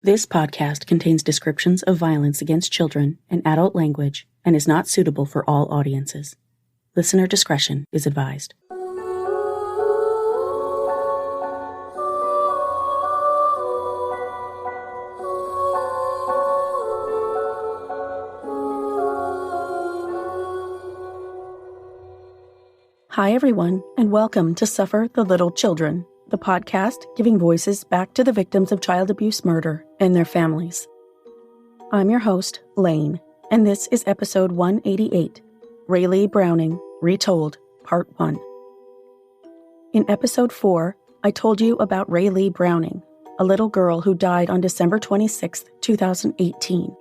This podcast contains descriptions of violence against children and adult language and is not suitable for all audiences. Listener discretion is advised. Hi, everyone, and welcome to Suffer the Little Children, the podcast giving voices back to the victims of child abuse murder and their families. I'm your host, Lane, and this is episode 188, Raylee Browning, Retold, Part 1. In episode 4, I told you about Raylee Browning, a little girl who died on December 26, 2018.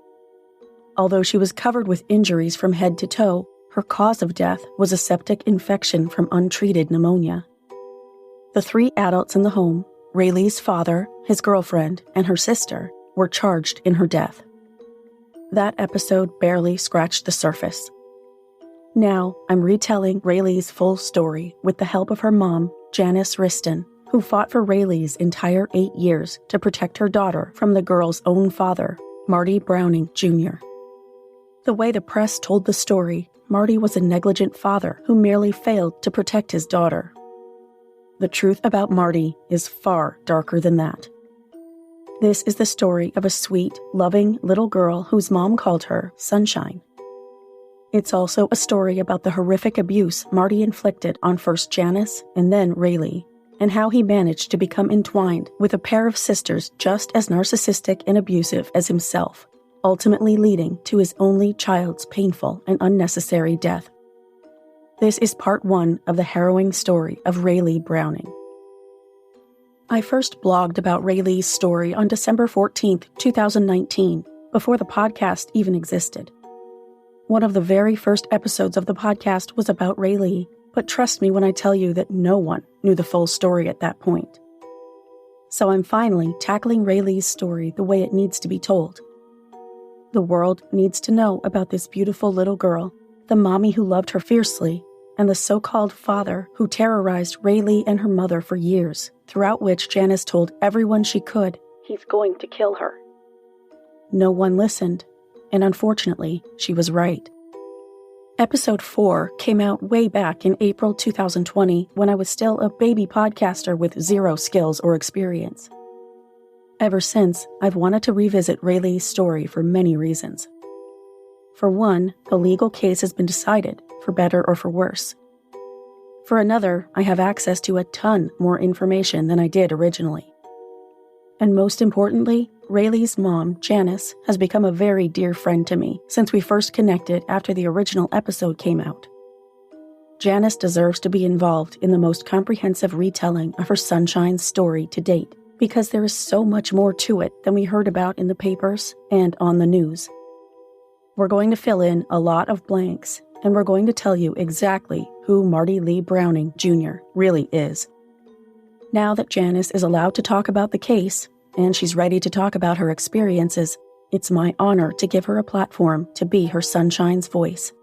Although she was covered with injuries from head to toe, her cause of death was a septic infection from untreated pneumonia. The 3 adults in the home, Raylee's father, his girlfriend, and her sister, were charged in her death. That episode barely scratched the surface. Now, I'm retelling Raylee's full story with the help of her mom, Janice Wriston, who fought for Raylee's entire 8 years to protect her daughter from the girl's own father, Marty Browning Jr. The way the press told the story, Marty was a negligent father who merely failed to protect his daughter. The truth about Marty is far darker than that. This is the story of a sweet, loving little girl whose mom called her Sunshine. It's also a story about the horrific abuse Marty inflicted on first Janice and then Raylee, and how he managed to become entwined with a pair of sisters just as narcissistic and abusive as himself, ultimately leading to his only child's painful and unnecessary death. This is part 1 of the harrowing story of Raylee Browning. I first blogged about Raylee's story on December 14, 2019, before the podcast even existed. One of the very first episodes of the podcast was about Raylee, but trust me when I tell you that no one knew the full story at that point. So I'm finally tackling Raylee's story the way it needs to be told. The world needs to know about this beautiful little girl, the mommy who loved her fiercely, and the so-called father who terrorized Raylee and her mother for years, throughout which Janice told everyone she could, "He's going to kill her." No one listened, and unfortunately, she was right. Episode 4 came out way back in April 2020 when I was still a baby podcaster with 0 skills or experience. Ever since, I've wanted to revisit Raylee's story for many reasons. For one, the legal case has been decided, for better or for worse. For another, I have access to a ton more information than I did originally. And most importantly, Raylee's mom, Janice, has become a very dear friend to me since we first connected after the original episode came out. Janice deserves to be involved in the most comprehensive retelling of her Sunshine's story to date, because there is so much more to it than we heard about in the papers and on the news. We're going to fill in a lot of blanks, and we're going to tell you exactly who Marty Lee Browning Jr. really is. Now that Janice is allowed to talk about the case, and she's ready to talk about her experiences, it's my honor to give her a platform to be her Sunshine's voice.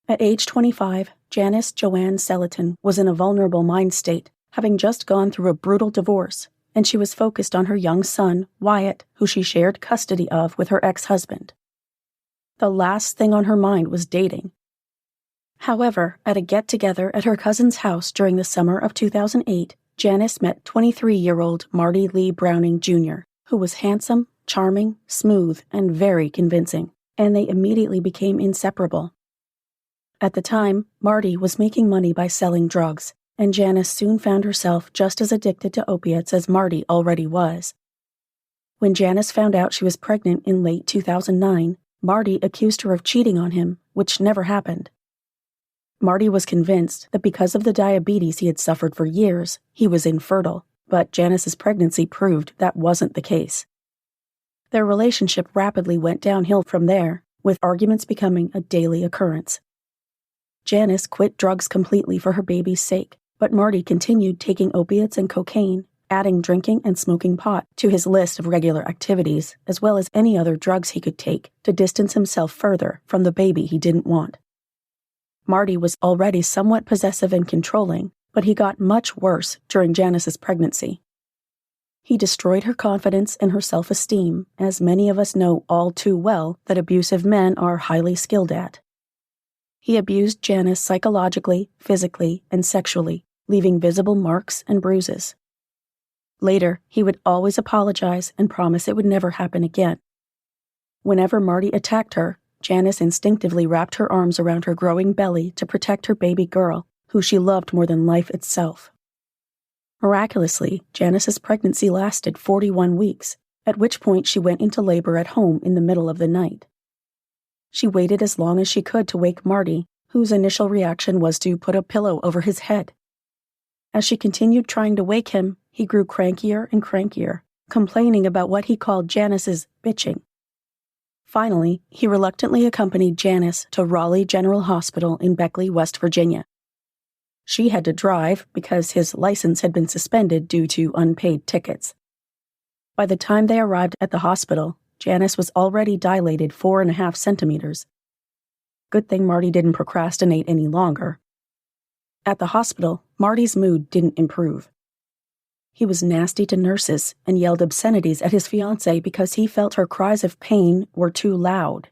At age 25, Janice Joanne Selaton was in a vulnerable mind state, having just gone through a brutal divorce, and she was focused on her young son, Wyatt, who she shared custody of with her ex-husband. The last thing on her mind was dating. However, at a get-together at her cousin's house during the summer of 2008, Janice met 23-year-old Marty Lee Browning Jr., who was handsome, charming, smooth, and very convincing, and they immediately became inseparable. At the time, Marty was making money by selling drugs, and Janice soon found herself just as addicted to opiates as Marty already was. When Janice found out she was pregnant in late 2009, Marty accused her of cheating on him, which never happened. Marty was convinced that because of the diabetes he had suffered for years, he was infertile, but Janice's pregnancy proved that wasn't the case. Their relationship rapidly went downhill from there, with arguments becoming a daily occurrence. Janice quit drugs completely for her baby's sake, but Marty continued taking opiates and cocaine, adding drinking and smoking pot to his list of regular activities, as well as any other drugs he could take to distance himself further from the baby he didn't want. Marty was already somewhat possessive and controlling, but he got much worse during Janice's pregnancy. He destroyed her confidence and her self-esteem, as many of us know all too well that abusive men are highly skilled at. He abused Janice psychologically, physically, and sexually, leaving visible marks and bruises. Later, he would always apologize and promise it would never happen again. Whenever Marty attacked her, Janice instinctively wrapped her arms around her growing belly to protect her baby girl, who she loved more than life itself. Miraculously, Janice's pregnancy lasted 41 weeks, at which point she went into labor at home in the middle of the night. She waited as long as she could to wake Marty, whose initial reaction was to put a pillow over his head. As she continued trying to wake him, he grew crankier and crankier, complaining about what he called Janice's bitching. Finally, he reluctantly accompanied Janice to Raleigh General Hospital in Beckley, West Virginia. She had to drive because his license had been suspended due to unpaid tickets. By the time they arrived at the hospital, Janice was already dilated 4.5 centimeters. Good thing Marty didn't procrastinate any longer. At the hospital, Marty's mood didn't improve. He was nasty to nurses and yelled obscenities at his fiancée because he felt her cries of pain were too loud.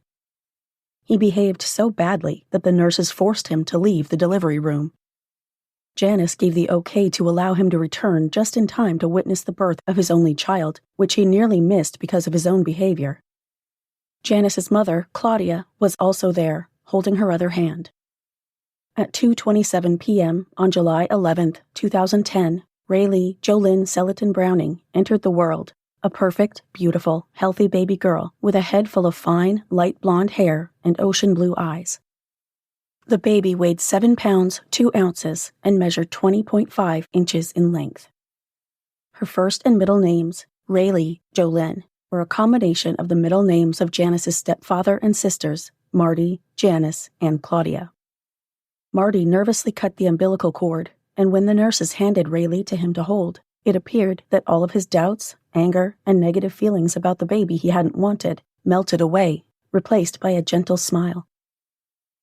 He behaved so badly that the nurses forced him to leave the delivery room. Janice gave the okay to allow him to return just in time to witness the birth of his only child, which he nearly missed because of his own behavior. Janice's mother, Claudia, was also there, holding her other hand. At 2:27 p.m. on July 11, 2010, Raylee Jolynn Browning entered the world, a perfect, beautiful, healthy baby girl with a head full of fine, light blonde hair and ocean blue eyes. The baby weighed 7 pounds, 2 ounces, and measured 20.5 inches in length. Her first and middle names, Raylee Jolynn, were a combination of the middle names of Janice's stepfather and sisters, Marty, Janice, and Claudia. Marty nervously cut the umbilical cord, and when the nurses handed Raylee to him to hold, it appeared that all of his doubts, anger, and negative feelings about the baby he hadn't wanted melted away, replaced by a gentle smile.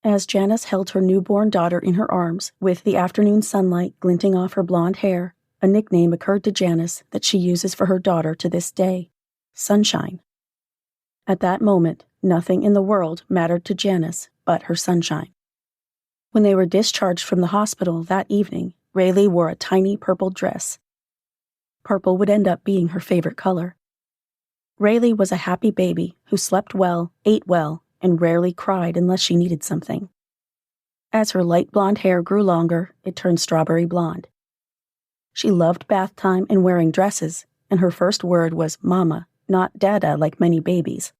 As Janice held her newborn daughter in her arms, with the afternoon sunlight glinting off her blonde hair, a nickname occurred to Janice that she uses for her daughter to this day: Sunshine. At that moment, nothing in the world mattered to Janice but her sunshine. When they were discharged from the hospital that evening, Raylee wore a tiny purple dress. Purple would end up being her favorite color. Raylee was a happy baby who slept well, ate well, and rarely cried unless she needed something. As her light blonde hair grew longer, it turned strawberry blonde. She loved bath time and wearing dresses, and her first word was mama, not dada like many babies.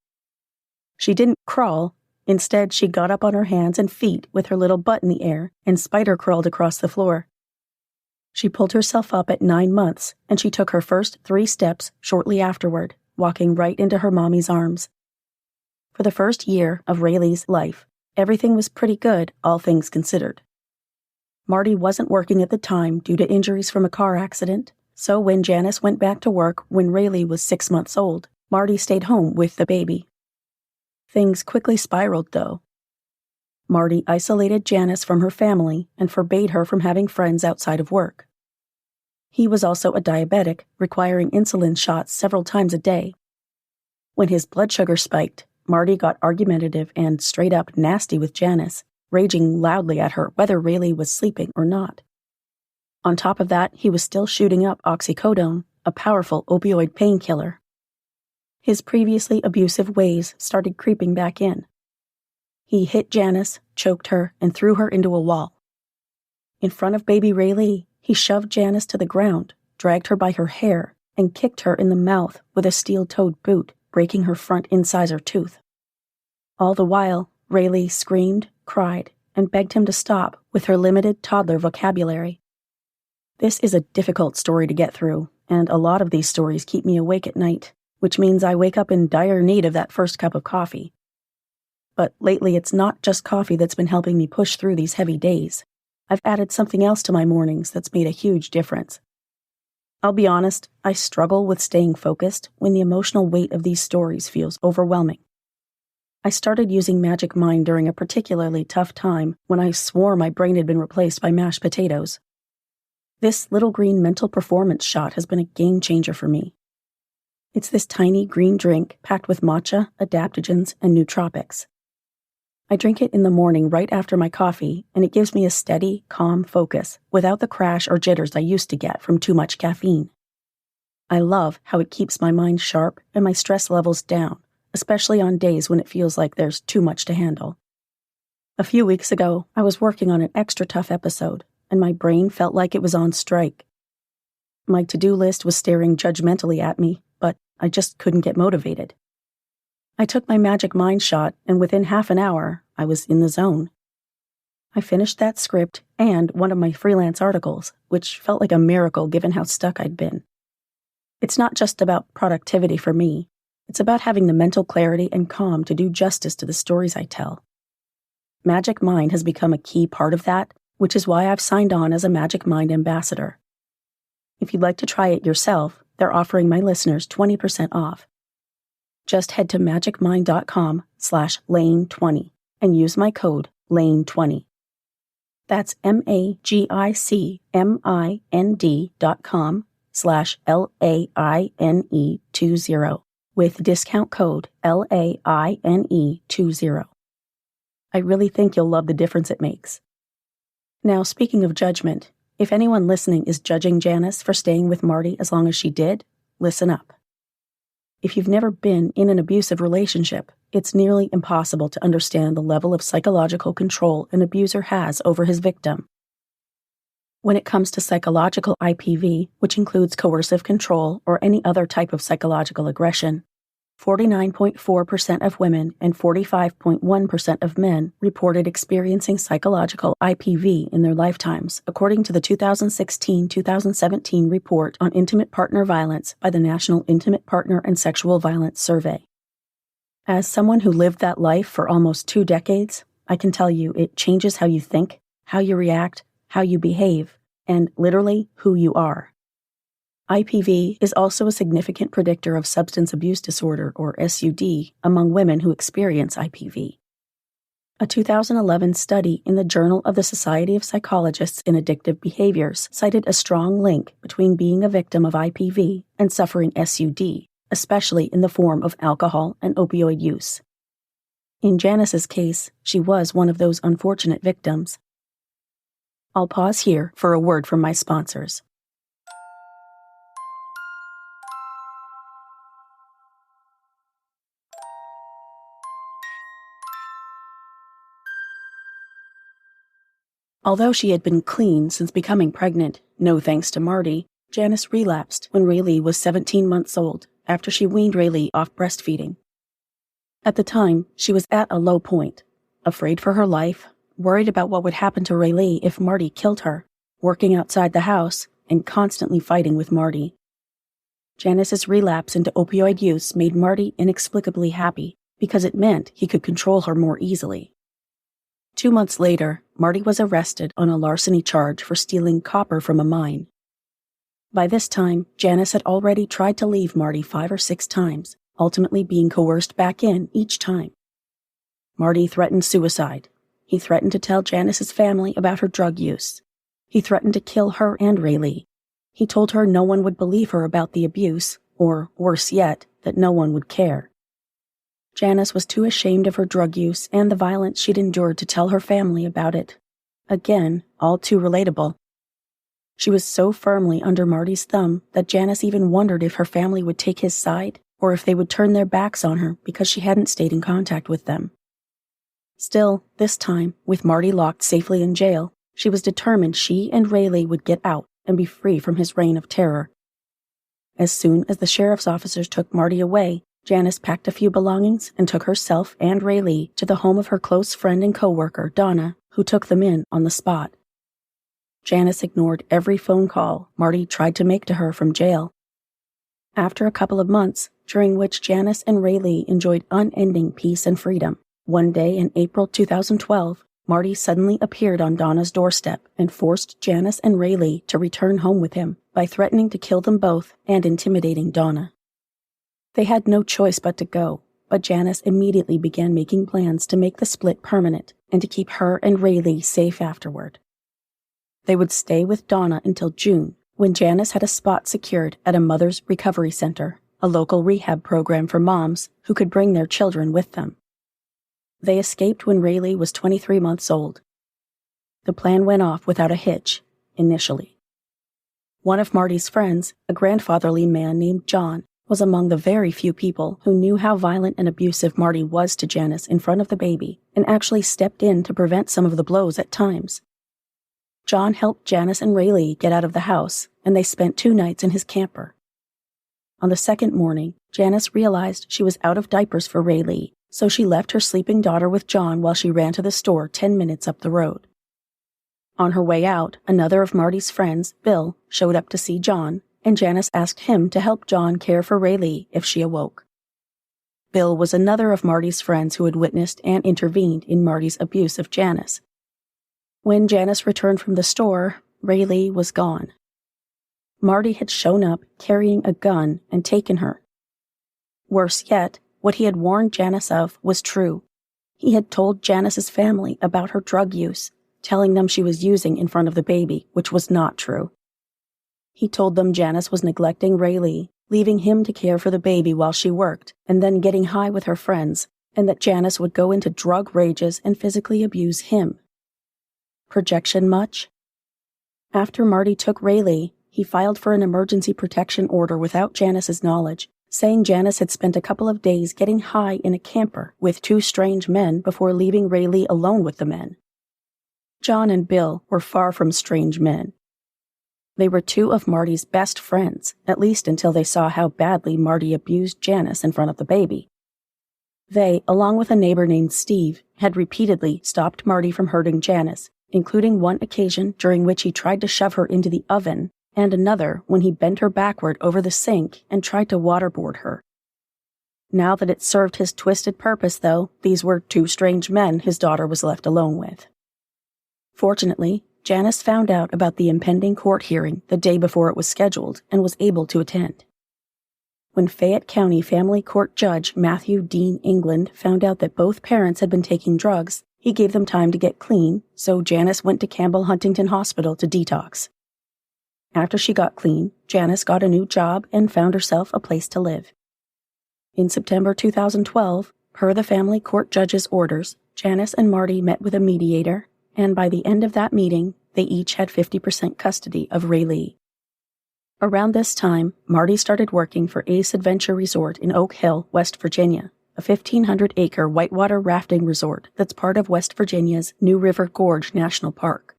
She didn't crawl. Instead, she got up on her hands and feet with her little butt in the air and spider crawled across the floor. She pulled herself up at 9 months, and she took her first 3 steps shortly afterward, walking right into her mommy's arms. For the first year of Raylee's life, everything was pretty good, all things considered. Marty wasn't working at the time due to injuries from a car accident, so when Janice went back to work when Raylee was 6 months old, Marty stayed home with the baby. Things quickly spiraled, though. Marty isolated Janice from her family and forbade her from having friends outside of work. He was also a diabetic, requiring insulin shots several times a day. When his blood sugar spiked, Marty got argumentative and straight-up nasty with Janice, raging loudly at her whether Raylee was sleeping or not. On top of that, he was still shooting up oxycodone, a powerful opioid painkiller. His previously abusive ways started creeping back in. He hit Janice, choked her, and threw her into a wall. In front of baby Raylee, he shoved Janice to the ground, dragged her by her hair, and kicked her in the mouth with a steel-toed boot, breaking her front incisor tooth. All the while, Raylee screamed, cried, and begged him to stop with her limited toddler vocabulary. This is a difficult story to get through, and a lot of these stories keep me awake at night, which means I wake up in dire need of that first cup of coffee. But lately it's not just coffee that's been helping me push through these heavy days. I've added something else to my mornings that's made a huge difference. I'll be honest, I struggle with staying focused when the emotional weight of these stories feels overwhelming. I started using Magic Mind during a particularly tough time when I swore my brain had been replaced by mashed potatoes. This little green mental performance shot has been a game changer for me. It's this tiny green drink packed with matcha, adaptogens, and nootropics. I drink it in the morning right after my coffee, and it gives me a steady, calm focus without the crash or jitters I used to get from too much caffeine. I love how it keeps my mind sharp and my stress levels down, especially on days when it feels like there's too much to handle. A few weeks ago, I was working on an extra tough episode, and my brain felt like it was on strike. My to-do list was staring judgmentally at me, but I just couldn't get motivated. I took my magic mind shot, and within half an hour, I was in the zone. I finished that script and one of my freelance articles, which felt like a miracle given how stuck I'd been. It's not just about productivity for me. It's about having the mental clarity and calm to do justice to the stories I tell. Magic Mind has become a key part of that, which is why I've signed on as a Magic Mind ambassador. If you'd like to try it yourself, they're offering my listeners 20% off. Just head to magicmind.com/lane20 and use my code LANE20. That's magicmind.com/LAINE20 with discount code LAINE20. I really think you'll love the difference it makes. Now, speaking of judgment, if anyone listening is judging Janice for staying with Marty as long as she did, listen up. If you've never been in an abusive relationship, it's nearly impossible to understand the level of psychological control an abuser has over his victim. When it comes to psychological IPV, which includes coercive control or any other type of psychological aggression, 49.4% of women and 45.1% of men reported experiencing psychological IPV in their lifetimes, according to the 2016-2017 report on intimate partner violence by the National Intimate Partner and Sexual Violence Survey. As someone who lived that life for almost 2 decades, I can tell you it changes how you think, how you react, how you behave, and literally who you are. IPV is also a significant predictor of substance abuse disorder, or SUD, among women who experience IPV. A 2011 study in the Journal of the Society of Psychologists in Addictive Behaviors cited a strong link between being a victim of IPV and suffering SUD, especially in the form of alcohol and opioid use. In Janice's case, she was one of those unfortunate victims. I'll pause here for a word from my sponsors. Although she had been clean since becoming pregnant, no thanks to Marty, Janice relapsed when Raylee was 17 months old after she weaned Raylee off breastfeeding. At the time, she was at a low point, afraid for her life, worried about what would happen to Raylee if Marty killed her, working outside the house, and constantly fighting with Marty. Janice's relapse into opioid use made Marty inexplicably happy because it meant he could control her more easily. 2 months later, Marty was arrested on a larceny charge for stealing copper from a mine. By this time, Janice had already tried to leave Marty 5 or 6 times, ultimately being coerced back in each time. Marty threatened suicide. He threatened to tell Janice's family about her drug use. He threatened to kill her and Raylee. He told her no one would believe her about the abuse, or, worse yet, that no one would care. Janice was too ashamed of her drug use and the violence she'd endured to tell her family about it. Again, all too relatable. She was so firmly under Marty's thumb that Janice even wondered if her family would take his side, or if they would turn their backs on her because she hadn't stayed in contact with them. Still, this time, with Marty locked safely in jail, she was determined she and Raylee would get out and be free from his reign of terror. As soon as the sheriff's officers took Marty away, Janice packed a few belongings and took herself and Raylee to the home of her close friend and coworker, Donna, who took them in on the spot. Janice ignored every phone call Marty tried to make to her from jail. After a couple of months, during which Janice and Raylee enjoyed unending peace and freedom, one day in April 2012, Marty suddenly appeared on Donna's doorstep and forced Janice and Raylee to return home with him by threatening to kill them both and intimidating Donna. They had no choice but to go, but Janice immediately began making plans to make the split permanent and to keep her and Raylee safe afterward. They would stay with Donna until June, when Janice had a spot secured at a mother's recovery center, a local rehab program for moms who could bring their children with them. They escaped when Raylee was 23 months old. The plan went off without a hitch, initially. One of Marty's friends, a grandfatherly man named John, was among the very few people who knew how violent and abusive Marty was to Janice in front of the baby and actually stepped in to prevent some of the blows at times. John helped Janice and Raylee get out of the house, and they spent 2 nights in his camper. On the second morning, Janice realized she was out of diapers for Raylee, so she left her sleeping daughter with John while she ran to the store 10 minutes up the road. On her way out, another of Marty's friends, Bill, showed up to see John, and Janice asked him to help John care for Raylee if she awoke. Bill was another of Marty's friends who had witnessed and intervened in Marty's abuse of Janice. When Janice returned from the store, Raylee was gone. Marty had shown up carrying a gun and taken her. Worse yet, what he had warned Janice of was true. He had told Janice's family about her drug use, telling them she was using in front of the baby, which was not true. He told them Janice was neglecting Raylee, leaving him to care for the baby while she worked, and then getting high with her friends, and that Janice would go into drug rages and physically abuse him. Projection much? After Marty took Raylee, he filed for an emergency protection order without Janice's knowledge, saying Janice had spent a couple of days getting high in a camper with 2 strange men before leaving Raylee alone with the men. John and Bill were far from strange men. They were 2 of Marty's best friends, at least until they saw how badly Marty abused Janice in front of the baby. They, along with a neighbor named Steve, had repeatedly stopped Marty from hurting Janice, including one occasion during which he tried to shove her into the oven, and another when he bent her backward over the sink and tried to waterboard her. Now that it served his twisted purpose, though, these were 2 strange men his daughter was left alone with. Fortunately, Janice found out about the impending court hearing the day before it was scheduled and was able to attend. When Fayette County Family Court Judge Matthew Dean England found out that both parents had been taking drugs, he gave them time to get clean, so Janice went to Campbell Huntington Hospital to detox. After she got clean, Janice got a new job and found herself a place to live. In September 2012, per the family court judge's orders, Janice and Marty met with a mediator, and by the end of that meeting, they each had 50% custody of Raylee. Around this time, Marty started working for Ace Adventure Resort in Oak Hill, West Virginia, a 1,500-acre whitewater rafting resort that's part of West Virginia's New River Gorge National Park.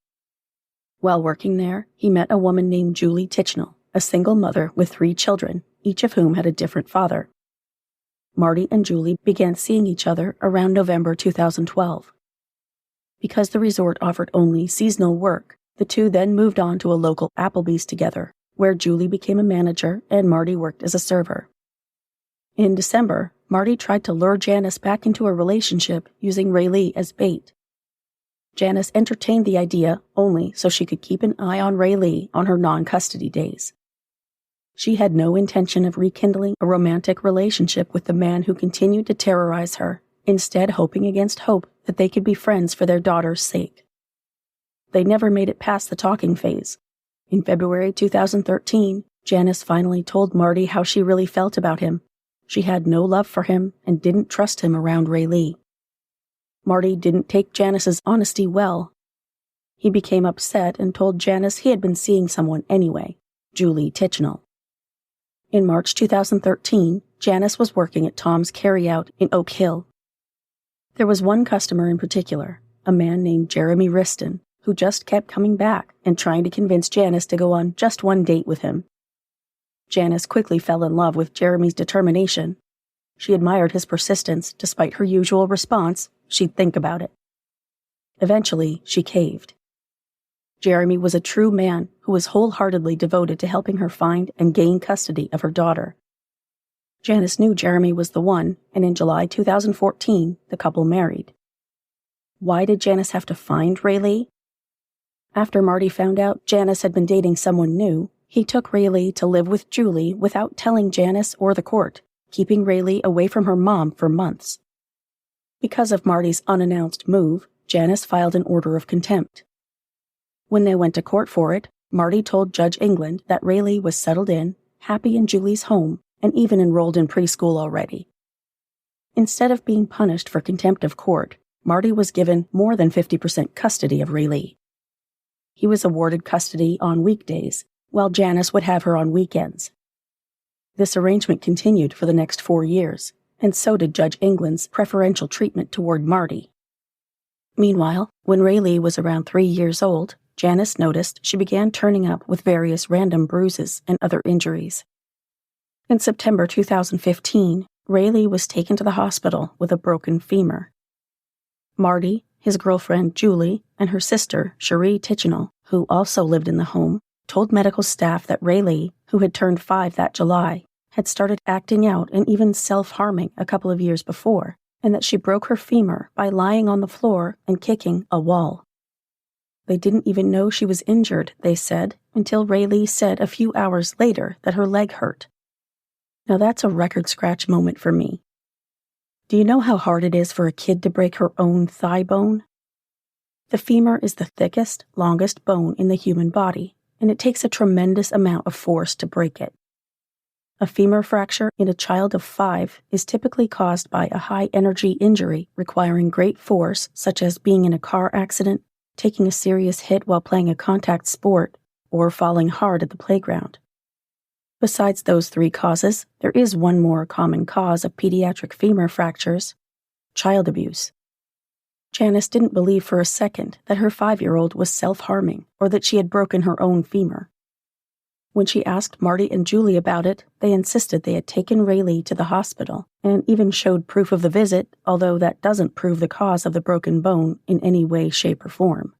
While working there, he met a woman named Julie Tichnell, a single mother with 3 children, each of whom had a different father. Marty and Julie began seeing each other around November 2012. Because the resort offered only seasonal work, the 2 then moved on to a local Applebee's together, where Julie became a manager and Marty worked as a server. In December, Marty tried to lure Janice back into a relationship using Raylee as bait. Janice entertained the idea only so she could keep an eye on Raylee on her non-custody days. She had no intention of rekindling a romantic relationship with the man who continued to terrorize her, instead hoping against hope that they could be friends for their daughter's sake. They never made it past the talking phase. In February 2013, Janice finally told Marty how she really felt about him. She had no love for him and didn't trust him around Raylee. Marty didn't take Janice's honesty well. He became upset and told Janice he had been seeing someone anyway, Julie Tichnell. In March 2013, Janice was working at Tom's Carryout in Oak Hill. There was one customer in particular, a man named Jeremy Wriston, who just kept coming back and trying to convince Janice to go on just one date with him. Janice quickly fell in love with Jeremy's determination. She admired his persistence despite her usual response, she'd think about it. Eventually, she caved. Jeremy was a true man who was wholeheartedly devoted to helping her find and gain custody of her daughter. Janice knew Jeremy was the one, and in July 2014, the couple married. Why did Janice have to find Raylee? After Marty found out Janice had been dating someone new, he took Raylee to live with Julie without telling Janice or the court, keeping Raylee away from her mom for months. Because of Marty's unannounced move, Janice filed an order of contempt. When they went to court for it, Marty told Judge England that Raylee was settled in, happy in Julie's home, and even enrolled in preschool already. Instead of being punished for contempt of court, Marty was given more than 50% custody of Raylee. He was awarded custody on weekdays, while Janice would have her on weekends. This arrangement continued for the next 4 years, and so did Judge England's preferential treatment toward Marty. Meanwhile, when Raylee was around 3 years old, Janice noticed she began turning up with various random bruises and other injuries. In September 2015, Raylee was taken to the hospital with a broken femur. Marty, his girlfriend Julie, and her sister Cherie Tichenal, who also lived in the home, told medical staff that Raylee, who had turned 5 that July, had started acting out and even self-harming a couple of years before, and that she broke her femur by lying on the floor and kicking a wall. They didn't even know she was injured, they said, until Raylee said a few hours later that her leg hurt. Now that's a record-scratch moment for me. Do you know how hard it is for a kid to break her own thigh bone? The femur is the thickest, longest bone in the human body, and it takes a tremendous amount of force to break it. A femur fracture in a child of 5 is typically caused by a high-energy injury requiring great force, such as being in a car accident, taking a serious hit while playing a contact sport, or falling hard at the playground. Besides those 3 causes, there is one more common cause of pediatric femur fractures: child abuse. Janice didn't believe for a second that her 5-year-old was self-harming or that she had broken her own femur. When she asked Marty and Julie about it, they insisted they had taken Raylee to the hospital and even showed proof of the visit, although that doesn't prove the cause of the broken bone in any way, shape, or form.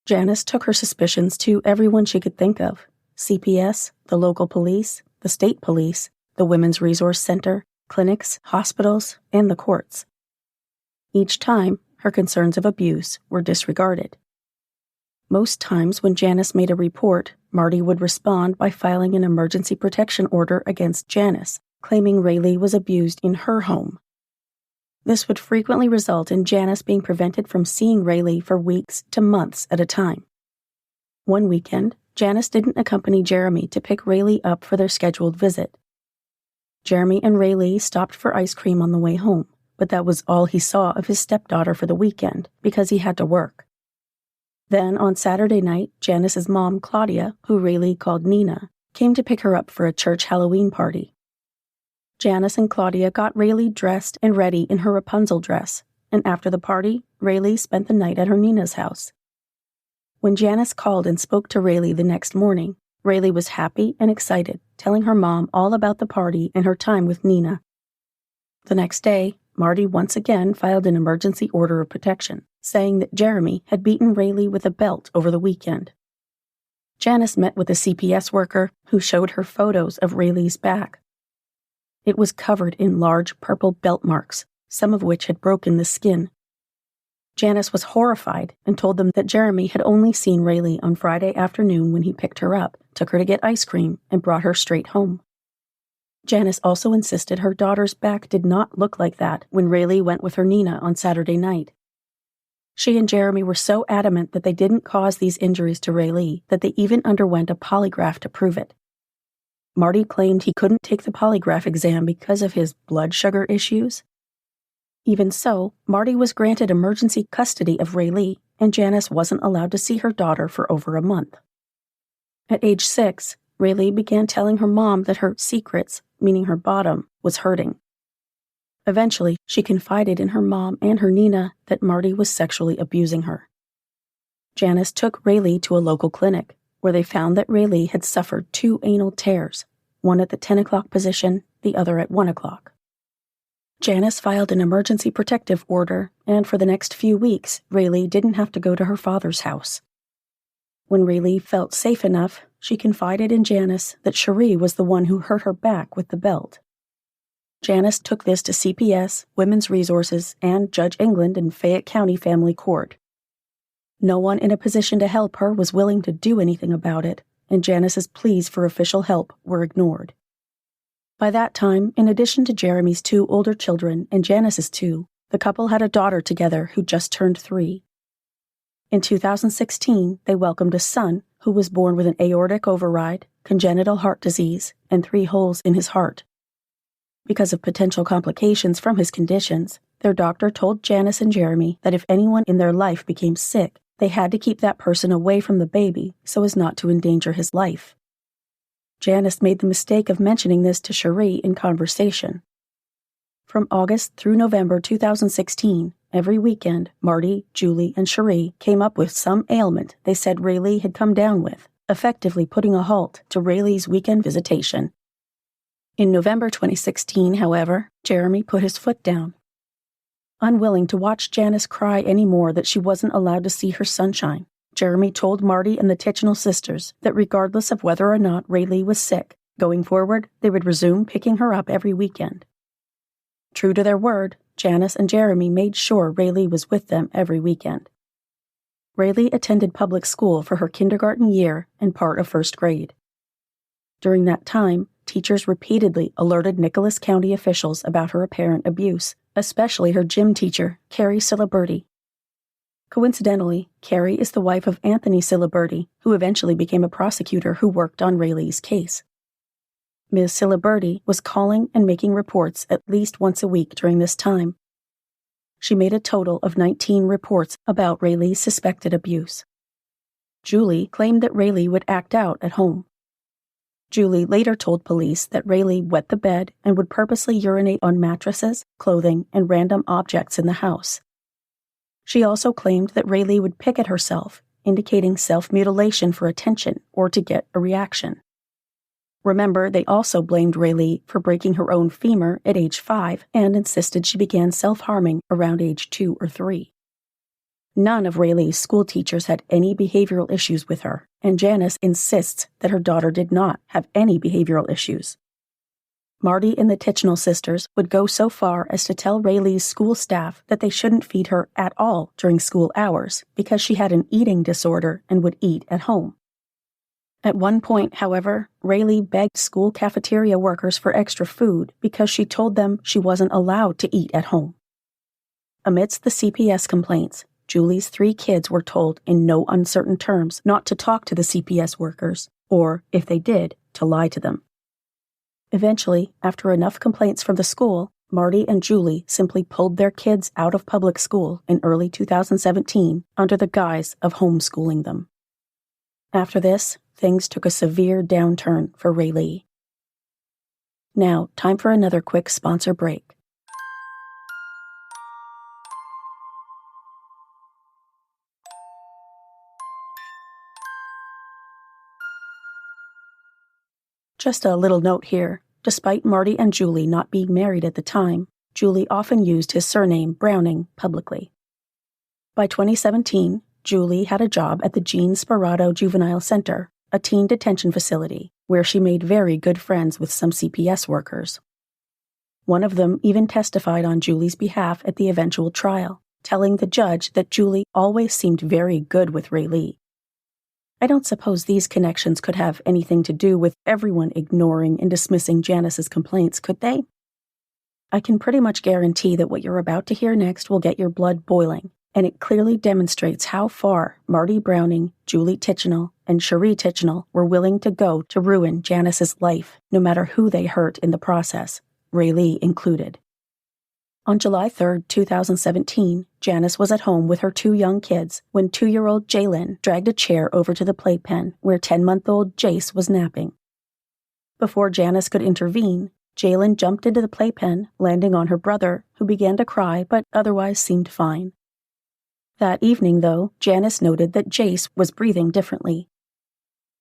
Janice took her suspicions to everyone she could think of: CPS, the local police, the state police, the Women's Resource Center, clinics, hospitals, and the courts. Each time, her concerns of abuse were disregarded. Most times when Janice made a report, Marty would respond by filing an emergency protection order against Janice, claiming Raylee was abused in her home. This would frequently result in Janice being prevented from seeing Raylee for weeks to months at a time. One weekend, Janice didn't accompany Jeremy to pick Raylee up for their scheduled visit. Jeremy and Raylee stopped for ice cream on the way home, but that was all he saw of his stepdaughter for the weekend because he had to work. Then, on Saturday night, Janice's mom, Claudia, who Raylee called Nina, came to pick her up for a church Halloween party. Janice and Claudia got Raylee dressed and ready in her Rapunzel dress, and after the party, Raylee spent the night at her Nina's house. When Janice called and spoke to Raylee the next morning, Raylee was happy and excited, telling her mom all about the party and her time with Nina. The next day, Marty once again filed an emergency order of protection, saying that Jeremy had beaten Raylee with a belt over the weekend. Janice met with a CPS worker who showed her photos of Raylee's back. It was covered in large purple belt marks, some of which had broken the skin. Janice was horrified and told them that Jeremy had only seen Raylee on Friday afternoon when he picked her up, took her to get ice cream, and brought her straight home. Janice also insisted her daughter's back did not look like that when Raylee went with her Nina on Saturday night. She and Jeremy were so adamant that they didn't cause these injuries to Raylee that they even underwent a polygraph to prove it. Marty claimed he couldn't take the polygraph exam because of his blood sugar issues. Even so, Marty was granted emergency custody of Raylee, and Janice wasn't allowed to see her daughter for over a month. At age 6, Raylee began telling her mom that her secrets, meaning her bottom, was hurting. Eventually, she confided in her mom and her Nina that Marty was sexually abusing her. Janice took Raylee to a local clinic, where they found that Raylee had suffered 2 anal tears, one at the 10 o'clock position, the other at 1 o'clock. Janice filed an emergency protective order, and for the next few weeks, Raylee didn't have to go to her father's house. When Raylee felt safe enough, she confided in Janice that Cherie was the one who hurt her back with the belt. Janice took this to CPS, Women's Resources, and Judge England in Fayette County Family Court. No one in a position to help her was willing to do anything about it, and Janice's pleas for official help were ignored. By that time, in addition to Jeremy's 2 older children and Janice's 2, the couple had a daughter together who just turned 3. In 2016, they welcomed a son who was born with an aortic override, congenital heart disease, and 3 holes in his heart. Because of potential complications from his conditions, their doctor told Janice and Jeremy that if anyone in their life became sick, they had to keep that person away from the baby so as not to endanger his life. Janice made the mistake of mentioning this to Cherie in conversation. From August through November 2016, every weekend, Marty, Julie, and Cherie came up with some ailment they said Raylee had come down with, effectively putting a halt to Raylee's weekend visitation. In November 2016, however, Jeremy put his foot down. Unwilling to watch Janice cry any more that she wasn't allowed to see her sunshine, Jeremy told Marty and the Tichenal sisters that regardless of whether or not Raylee was sick, going forward, they would resume picking her up every weekend. True to their word, Janice and Jeremy made sure Raylee was with them every weekend. Raylee attended public school for her kindergarten year and part of first grade. During that time, teachers repeatedly alerted Nicholas County officials about her apparent abuse, especially her gym teacher, Carrie Ciliberti. Coincidentally, Carrie is the wife of Anthony Ciliberti, who eventually became a prosecutor who worked on Raylee's case. Ms. Ciliberti was calling and making reports at least once a week during this time. She made a total of 19 reports about Raylee's suspected abuse. Julie claimed that Raylee would act out at home. Julie later told police that Raylee wet the bed and would purposely urinate on mattresses, clothing, and random objects in the house. She also claimed that Raylee would pick at herself, indicating self-mutilation for attention or to get a reaction. Remember, they also blamed Raylee for breaking her own femur at age 5 and insisted she began self-harming around age 2 or 3. None of Raylee's school teachers had any behavioral issues with her, and Janice insists that her daughter did not have any behavioral issues. Marty and the Tichenal sisters would go so far as to tell Raylee's school staff that they shouldn't feed her at all during school hours because she had an eating disorder and would eat at home. At one point, however, Raylee begged school cafeteria workers for extra food because she told them she wasn't allowed to eat at home. Amidst the CPS complaints, Julie's 3 kids were told in no uncertain terms not to talk to the CPS workers, or, if they did, to lie to them. Eventually, after enough complaints from the school, Marty and Julie simply pulled their kids out of public school in early 2017 under the guise of homeschooling them. After this, things took a severe downturn for Raylee. Now, time for another quick sponsor break. Just a little note here. Despite Marty and Julie not being married at the time, Julie often used his surname, Browning, publicly. By 2017, Julie had a job at the Gene Sparado Juvenile Center, a teen detention facility, where she made very good friends with some CPS workers. One of them even testified on Julie's behalf at the eventual trial, telling the judge that Julie always seemed very good with Raylee. I don't suppose these connections could have anything to do with everyone ignoring and dismissing Janice's complaints, could they? I can pretty much guarantee that what you're about to hear next will get your blood boiling, and it clearly demonstrates how far Marty Browning, Julie Tichenal, and Cherie Tichenal were willing to go to ruin Janice's life, no matter who they hurt in the process, Raylee included. On July 3, 2017, Janice was at home with her 2 young kids when 2-year-old Jalen dragged a chair over to the playpen where 10-month-old Jace was napping. Before Janice could intervene, Jalen jumped into the playpen, landing on her brother, who began to cry but otherwise seemed fine. That evening, though, Janice noted that Jace was breathing differently.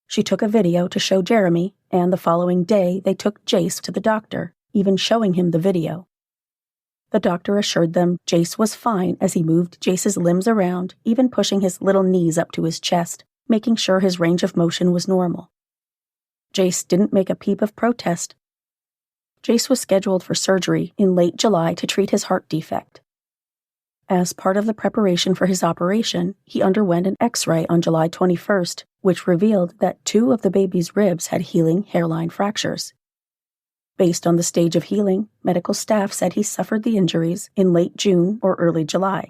She took a video to show Jeremy, and the following day they took Jace to the doctor, even showing him the video. The doctor assured them Jace was fine as he moved Jace's limbs around, even pushing his little knees up to his chest, making sure his range of motion was normal. Jace didn't make a peep of protest. Jace was scheduled for surgery in late July to treat his heart defect. As part of the preparation for his operation, he underwent an X-ray on July 21st, which revealed that 2 of the baby's ribs had healing hairline fractures. Based on the stage of healing, medical staff said he suffered the injuries in late June or early July.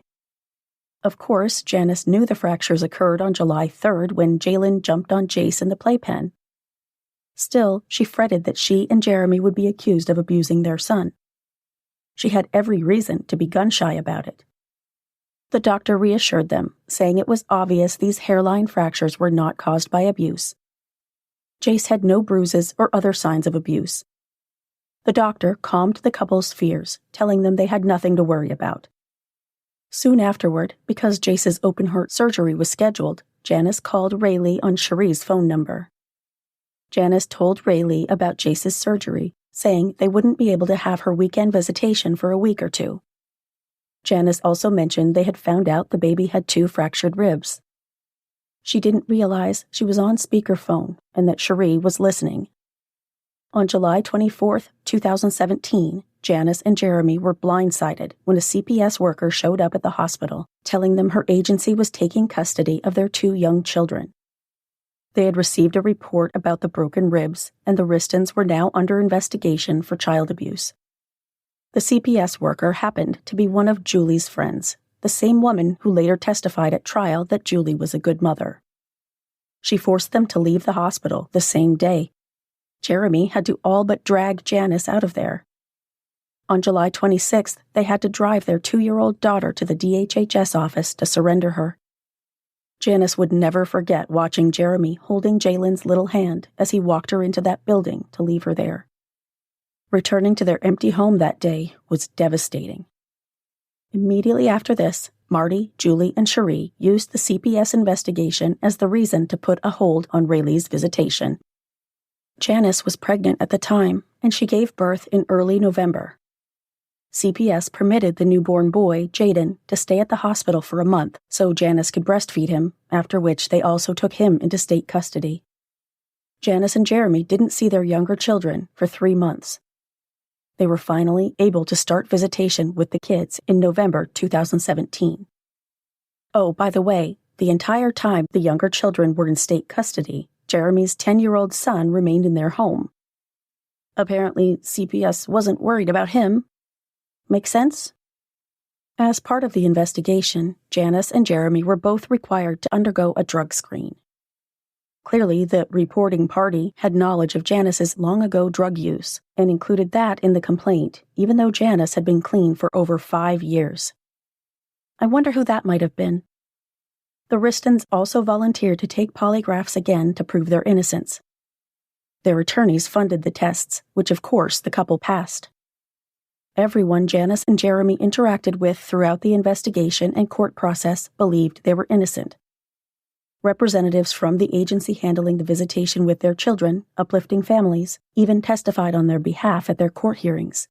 Of course, Janice knew the fractures occurred on July 3rd when Jalen jumped on Jace in the playpen. Still, she fretted that she and Jeremy would be accused of abusing their son. She had every reason to be gun-shy about it. The doctor reassured them, saying it was obvious these hairline fractures were not caused by abuse. Jace had no bruises or other signs of abuse. The doctor calmed the couple's fears, telling them they had nothing to worry about. Soon afterward, because Jace's open-heart surgery was scheduled, Janice called Raylee on Cherie's phone number. Janice told Raylee about Jace's surgery, saying they wouldn't be able to have her weekend visitation for a week or two. Janice also mentioned they had found out the baby had 2 fractured ribs. She didn't realize she was on speakerphone and that Cherie was listening. On July 24, 2017, Janice and Jeremy were blindsided when a CPS worker showed up at the hospital, telling them her agency was taking custody of their 2 young children. They had received a report about the broken ribs, and the Wristons were now under investigation for child abuse. The CPS worker happened to be one of Julie's friends, the same woman who later testified at trial that Julie was a good mother. She forced them to leave the hospital the same day. Jeremy had to all but drag Janice out of there. On July 26th, they had to drive their 2-year-old daughter to the DHHS office to surrender her. Janice would never forget watching Jeremy holding Jalen's little hand as he walked her into that building to leave her there. Returning to their empty home that day was devastating. Immediately after this, Marty, Julie, and Cherie used the CPS investigation as the reason to put a hold on Raylee's visitation. Janice was pregnant at the time, and she gave birth in early November. CPS permitted the newborn boy, Jaden, to stay at the hospital for a month so Janice could breastfeed him, after which they also took him into state custody. Janice and Jeremy didn't see their younger children for 3 months. They were finally able to start visitation with the kids in November 2017. Oh, by the way, the entire time the younger children were in state custody, Jeremy's 10-year-old son remained in their home. Apparently, CPS wasn't worried about him. Make sense? As part of the investigation, Janice and Jeremy were both required to undergo a drug screen. Clearly, the reporting party had knowledge of Janice's long-ago drug use and included that in the complaint, even though Janice had been clean for over 5 years. I wonder who that might have been. The Wristons also volunteered to take polygraphs again to prove their innocence. Their attorneys funded the tests, which of course the couple passed. Everyone Janice and Jeremy interacted with throughout the investigation and court process believed they were innocent. Representatives from the agency handling the visitation with their children, Uplifting Families, even testified on their behalf at their court hearings.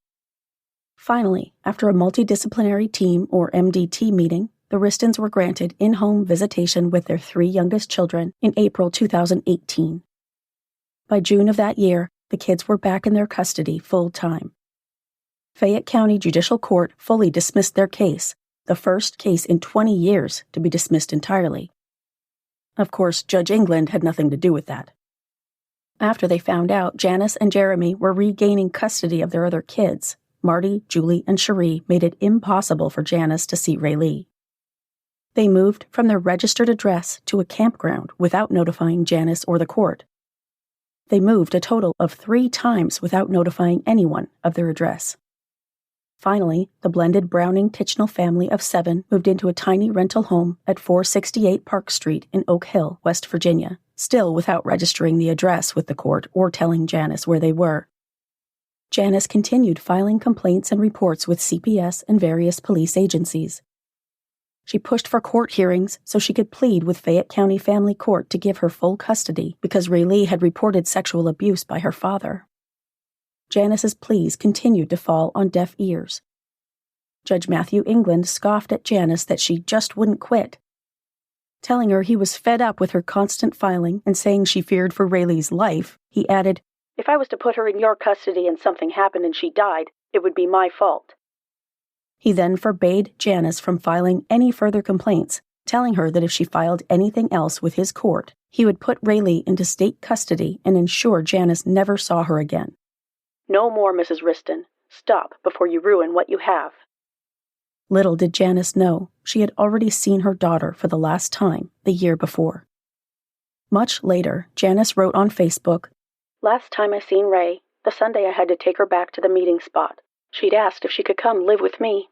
Finally, after a multidisciplinary team or MDT meeting, the Wristons were granted in-home visitation with their 3 youngest children in April 2018. By June of that year, the kids were back in their custody full-time. Fayette County Judicial Court fully dismissed their case, the first case in 20 years to be dismissed entirely. Of course, Judge England had nothing to do with that. After they found out Janice and Jeremy were regaining custody of their other kids, Marty, Julie, and Cherie made it impossible for Janice to see Raylee. They moved from their registered address to a campground without notifying Janice or the court. They moved a total of 3 times without notifying anyone of their address. Finally, the blended Browning-Tichnell family of 7 moved into a tiny rental home at 468 Park Street in Oak Hill, West Virginia, still without registering the address with the court or telling Janice where they were. Janice continued filing complaints and reports with CPS and various police agencies. She pushed for court hearings so she could plead with Fayette County Family Court to give her full custody because Raylee had reported sexual abuse by her father. Janice's pleas continued to fall on deaf ears. Judge Matthew England scoffed at Janice that she just wouldn't quit. Telling her he was fed up with her constant filing and saying she feared for Raylee's life, he added, "If I was to put her in your custody and something happened and she died, it would be my fault." He then forbade Janice from filing any further complaints, telling her that if she filed anything else with his court, he would put Raylee into state custody and ensure Janice never saw her again. "No more, Mrs. Wriston. Stop before you ruin what you have." Little did Janice know she had already seen her daughter for the last time the year before. Much later, Janice wrote on Facebook, "Last time I seen Ray, the Sunday I had to take her back to the meeting spot. She'd asked if she could come live with me.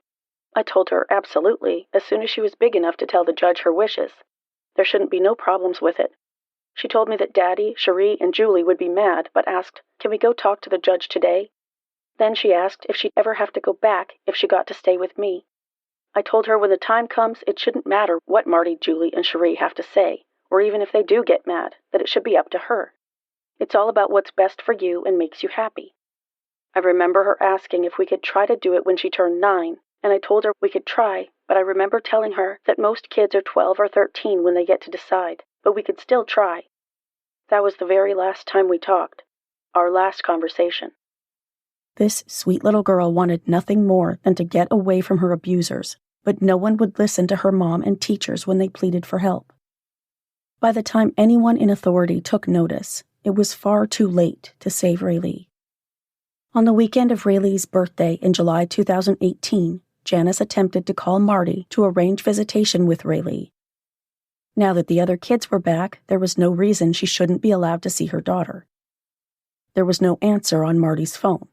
I told her absolutely, as soon as she was big enough to tell the judge her wishes. There shouldn't be no problems with it. She told me that Daddy, Cherie, and Julie would be mad, but asked, can we go talk to the judge today? Then she asked if she'd ever have to go back if she got to stay with me. I told her when the time comes, it shouldn't matter what Marty, Julie, and Cherie have to say, or even if they do get mad, that it should be up to her. It's all about what's best for you and makes you happy. I remember her asking if we could try to do it when she turned 9, and I told her we could try, but I remember telling her that most kids are 12 or 13 when they get to decide, but we could still try. That was the very last time we talked, our last conversation." This sweet little girl wanted nothing more than to get away from her abusers, but no one would listen to her mom and teachers when they pleaded for help. By the time anyone in authority took notice, it was far too late to save Raylee. On the weekend of Raylee's birthday in July 2018, Janice attempted to call Marty to arrange visitation with Raylee. Now that the other kids were back, there was no reason she shouldn't be allowed to see her daughter. There was no answer on Marty's phone.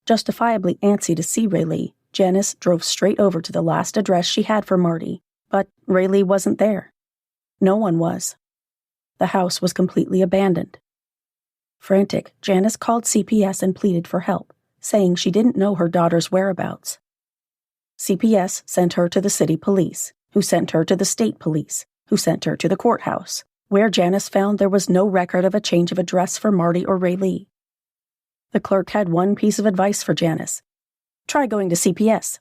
Justifiably antsy to see Raylee, Janice drove straight over to the last address she had for Marty, but Raylee wasn't there. No one was. The house was completely abandoned. Frantic, Janice called CPS and pleaded for help, saying she didn't know her daughter's whereabouts. CPS sent her to the city police, who sent her to the state police, who sent her to the courthouse, where Janice found there was no record of a change of address for Marty or Raylee. The clerk had one piece of advice for Janice: try going to CPS.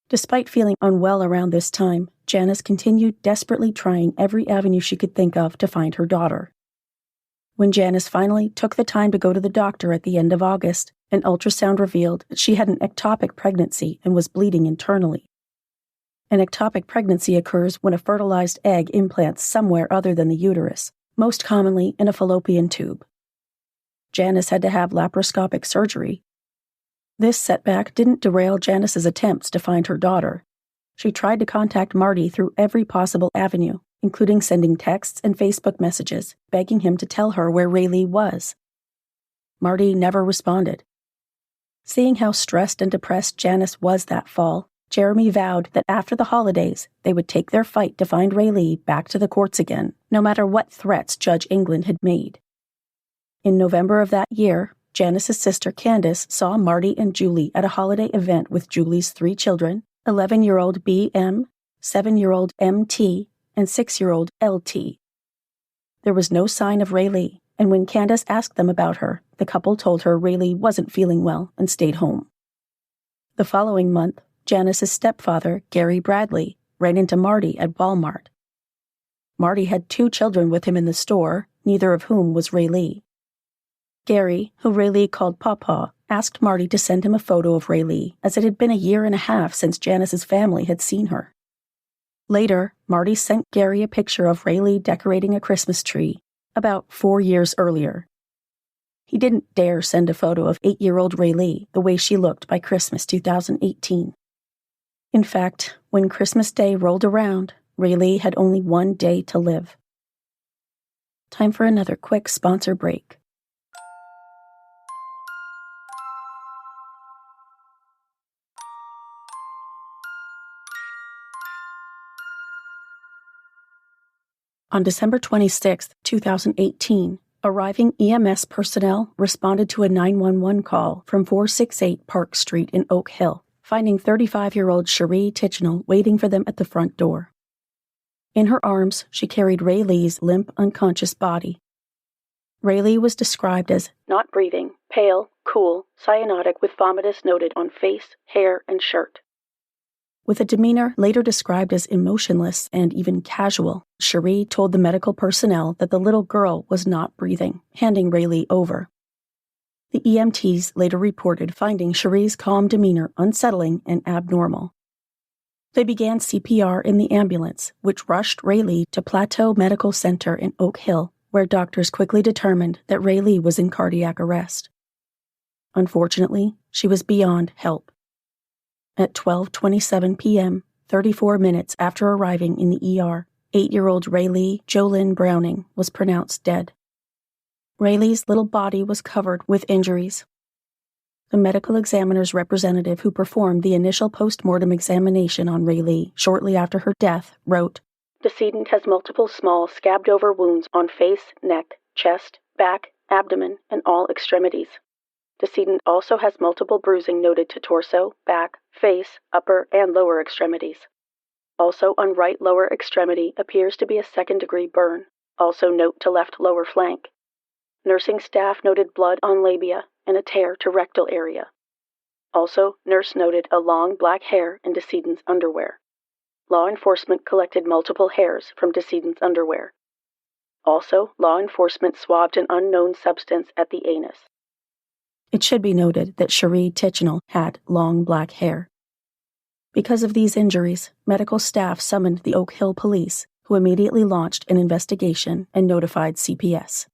Despite feeling unwell around this time, Janice continued desperately trying every avenue she could think of to find her daughter. When Janice finally took the time to go to the doctor at the end of August, an ultrasound revealed that she had an ectopic pregnancy and was bleeding internally. An ectopic pregnancy occurs when a fertilized egg implants somewhere other than the uterus, most commonly in a fallopian tube. Janice had to have laparoscopic surgery. This setback didn't derail Janice's attempts to find her daughter. She tried to contact Marty through every possible avenue, including sending texts and Facebook messages, begging him to tell her where Raylee was. Marty never responded. Seeing how stressed and depressed Janice was that fall, Jeremy vowed that after the holidays, they would take their fight to find Raylee back to the courts again, no matter what threats Judge England had made. In November of that year, Janice's sister Candace saw Marty and Julie at a holiday event with Julie's 3 children, 11-year-old B.M., 7-year-old M.T., and 6-year-old L.T. There was no sign of Raylee, and when Candace asked them about her, the couple told her Raylee wasn't feeling well and stayed home. The following month, Janice's stepfather, Gary Bradley, ran into Marty at Walmart. Marty had 2 children with him in the store, neither of whom was Raylee. Gary, who Raylee called Pawpaw, asked Marty to send him a photo of Raylee, as it had been a year and a half since Janice's family had seen her. Later, Marty sent Gary a picture of Raylee decorating a Christmas tree, about 4 years earlier. He didn't dare send a photo of 8-year-old Raylee the way she looked by Christmas 2018. In fact, when Christmas Day rolled around, Raylee had only 1 day to live. Time for another quick sponsor break. On December 26, 2018, arriving EMS personnel responded to a 911 call from 468 Park Street in Oak Hill, finding 35-year-old Cherie Tichenal waiting for them at the front door. In her arms, she carried Raylee's limp, unconscious body. Raylee was described as not breathing, pale, cool, cyanotic with vomitus noted on face, hair, and shirt. With a demeanor later described as emotionless and even casual, Cherie told the medical personnel that the little girl was not breathing, handing Raylee over. The EMTs later reported finding Cherie's calm demeanor unsettling and abnormal. They began CPR in the ambulance, which rushed Raylee to Plateau Medical Center in Oak Hill, where doctors quickly determined that Raylee was in cardiac arrest. Unfortunately, she was beyond help. At 12:27 p.m., 34 minutes after arriving in the ER, 8-year-old Raylee Browning was pronounced dead. Raylee's little body was covered with injuries. The medical examiner's representative who performed the initial post-mortem examination on Raylee shortly after her death wrote, "Decedent has multiple small scabbed-over wounds on face, neck, chest, back, abdomen, and all extremities. Decedent also has multiple bruising noted to torso, back, face, upper, and lower extremities. Also on right lower extremity appears to be a second-degree burn. Also note to left lower flank. Nursing staff noted blood on labia and a tear to rectal area. Also, nurse noted a long black hair in decedent's underwear. Law enforcement collected multiple hairs from decedent's underwear. Also, law enforcement swabbed an unknown substance at the anus." It should be noted that Cherie Tichenal had long black hair. Because of these injuries, medical staff summoned the Oak Hill police, who immediately launched an investigation and notified CPS.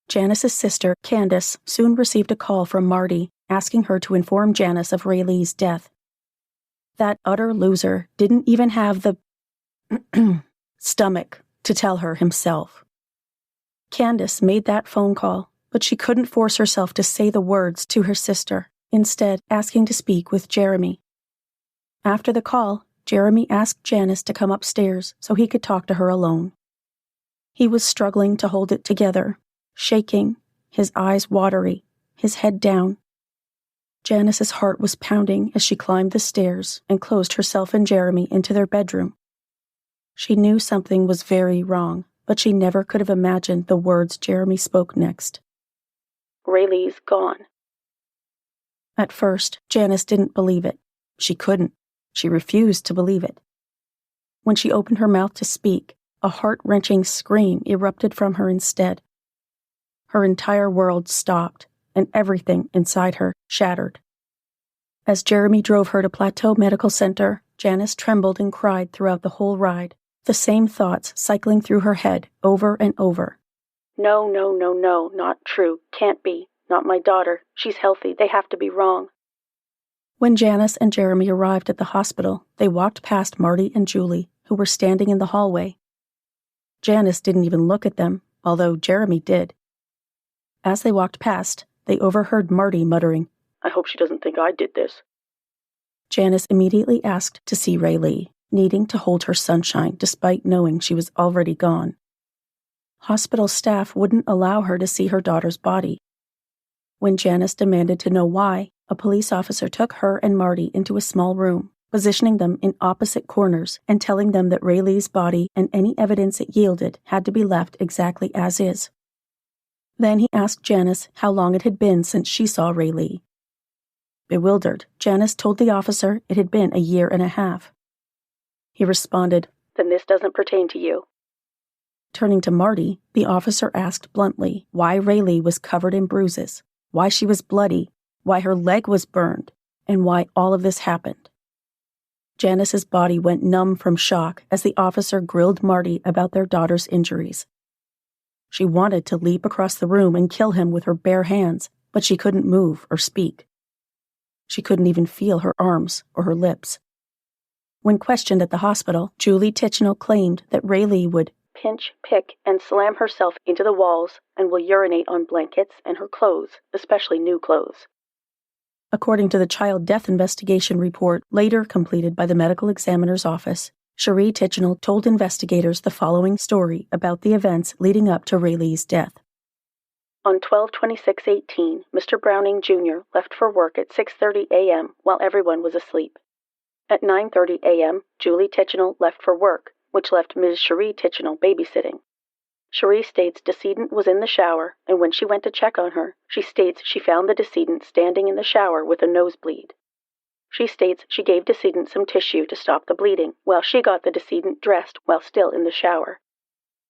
Janice's sister, Candace, soon received a call from Marty asking her to inform Janice of Raylee's death. That utter loser didn't even have the stomach to tell her himself. Candace made that phone call, but she couldn't force herself to say the words to her sister, instead asking to speak with Jeremy. After the call, Jeremy asked Janice to come upstairs so he could talk to her alone. He was struggling to hold it together, shaking, his eyes watery, his head down. Janice's heart was pounding as she climbed the stairs and closed herself and Jeremy into their bedroom. She knew something was very wrong, but she never could have imagined the words Jeremy spoke next. "Raylee's gone." At first, Janice didn't believe it. She couldn't. She refused to believe it. When she opened her mouth to speak, a heart-wrenching scream erupted from her instead. Her entire world stopped, and everything inside her shattered. As Jeremy drove her to Plateau Medical Center, Janice trembled and cried throughout the whole ride, the same thoughts cycling through her head over and over. "No, no, no, no, not true, can't be, not my daughter, she's healthy, they have to be wrong." When Janice and Jeremy arrived at the hospital, they walked past Marty and Julie, who were standing in the hallway. Janice didn't even look at them, although Jeremy did. As they walked past, they overheard Marty muttering, "I hope she doesn't think I did this." Janice immediately asked to see Raylee, needing to hold her sunshine despite knowing she was already gone. Hospital staff wouldn't allow her to see her daughter's body. When Janice demanded to know why, a police officer took her and Marty into a small room, positioning them in opposite corners and telling them that Raylee's body and any evidence it yielded had to be left exactly as is. Then he asked Janice how long it had been since she saw Raylee. Bewildered, Janice told the officer it had been 1.5 years. He responded, "Then this doesn't pertain to you." Turning to Marty, the officer asked bluntly why Raylee was covered in bruises, why she was bloody, why her leg was burned, and why all of this happened. Janice's body went numb from shock as the officer grilled Marty about their daughter's injuries. She wanted to leap across the room and kill him with her bare hands, but she couldn't move or speak. She couldn't even feel her arms or her lips. When questioned at the hospital, Julie Tichenal claimed that Raylee would pinch, pick, and slam herself into the walls and will urinate on blankets and her clothes, especially new clothes. According to the child death investigation report later completed by the medical examiner's office, Cherie Tichenal told investigators the following story about the events leading up to Raylee's death. On 12/26/18, Mr. Browning Jr. left for work at 6:30 a.m. while everyone was asleep. At 9:30 a.m., Julie Tichenal left for work, which left Ms. Cherie Tichenal babysitting. Cherie states decedent was in the shower, and when she went to check on her, she states she found the decedent standing in the shower with a nosebleed. She states she gave decedent some tissue to stop the bleeding, while she got the decedent dressed while still in the shower.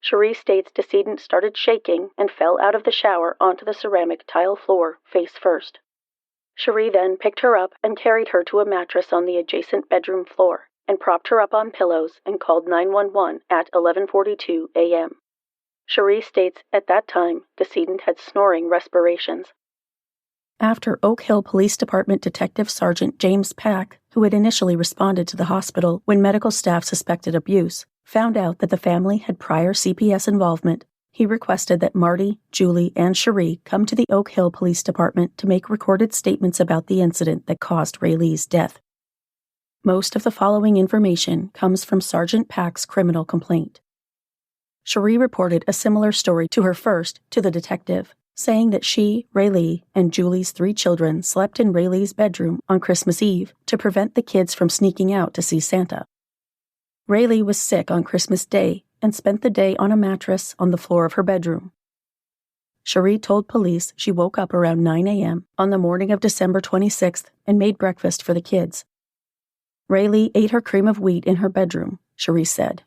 Cherie states decedent started shaking and fell out of the shower onto the ceramic tile floor, face first. Cherie then picked her up and carried her to a mattress on the adjacent bedroom floor, and propped her up on pillows and called 911 at 11:42 a.m. Cherie states at that time, decedent had snoring respirations. After Oak Hill Police Department Detective Sergeant James Pack, who had initially responded to the hospital when medical staff suspected abuse, found out that the family had prior CPS involvement, he requested that Marty, Julie, and Cherie come to the Oak Hill Police Department to make recorded statements about the incident that caused Raylee's death. Most of the following information comes from Sergeant Pack's criminal complaint. Cherie reported a similar story to her first to the detective, saying that she, Raylee, and Julie's 3 children slept in Raylee's bedroom on Christmas Eve to prevent the kids from sneaking out to see Santa. Raylee was sick on Christmas Day and spent the day on a mattress on the floor of her bedroom. Cherie told police she woke up around 9 a.m. on the morning of December 26th and made breakfast for the kids. Raylee ate her cream of wheat in her bedroom, Cherie said.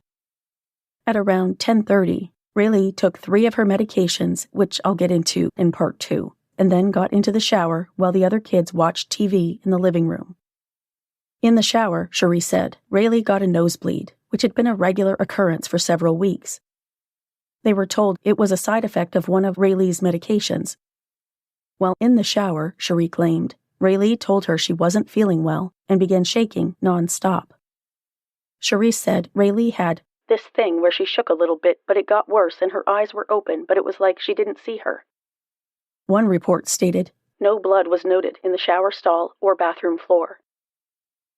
At around 10:30, Raylee took 3 of her medications, which I'll get into in part 2, and then got into the shower while the other kids watched TV in the living room. In the shower, Cherie said, Raylee got a nosebleed, which had been a regular occurrence for several weeks. They were told it was a side effect of one of Raylee's medications. While in the shower, Cherie claimed, Raylee told her she wasn't feeling well and began shaking non-stop. Cherie said Raylee had this thing where she shook a little bit, but it got worse and her eyes were open, but it was like she didn't see her. One report stated, no blood was noted in the shower stall or bathroom floor.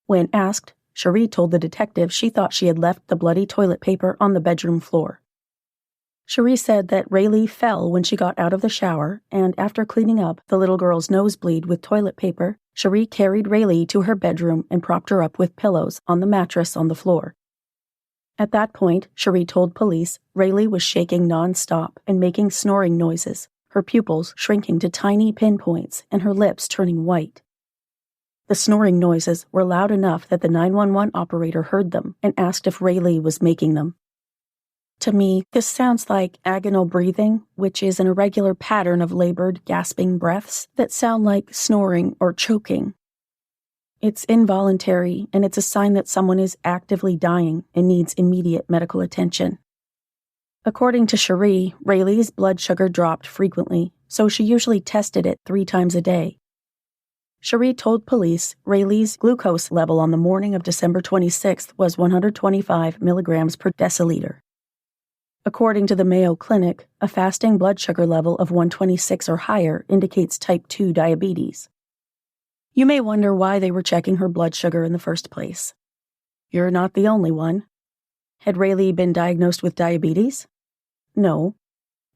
When asked, Cherie told the detective she thought she had left the bloody toilet paper on the bedroom floor. Cherie said that Raylee fell when she got out of the shower, and after cleaning up the little girl's nosebleed with toilet paper, Cherie carried Raylee to her bedroom and propped her up with pillows on the mattress on the floor. At that point, Cherie told police Raylee was shaking non-stop and making snoring noises, her pupils shrinking to tiny pinpoints and her lips turning white. The snoring noises were loud enough that the 911 operator heard them and asked if Raylee was making them. To me, this sounds like agonal breathing, which is an irregular pattern of labored, gasping breaths that sound like snoring or choking. It's involuntary, and it's a sign that someone is actively dying and needs immediate medical attention. According to Cherie, Raylee's blood sugar dropped frequently, so she usually tested it 3 times a day. Cherie told police Raylee's glucose level on the morning of December 26th was 125 milligrams per deciliter. According to the Mayo Clinic, a fasting blood sugar level of 126 or higher indicates type 2 diabetes. You may wonder why they were checking her blood sugar in the first place. You're not the only one. Had Raylee been diagnosed with diabetes? No.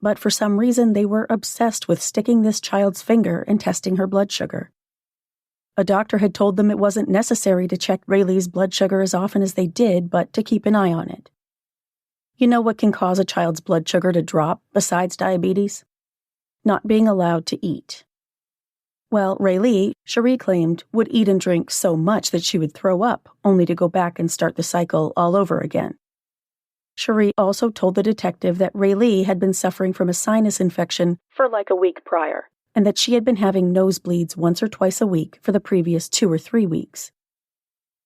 But for some reason they were obsessed with sticking this child's finger and testing her blood sugar. A doctor had told them it wasn't necessary to check Raylee's blood sugar as often as they did, but to keep an eye on it. You know what can cause a child's blood sugar to drop besides diabetes? Not being allowed to eat. Well, Raylee, Cherie claimed, would eat and drink so much that she would throw up, only to go back and start the cycle all over again. Cherie also told the detective that Raylee had been suffering from a sinus infection for like a week prior, and that she had been having nosebleeds once or twice a week for the previous 2 or 3 weeks.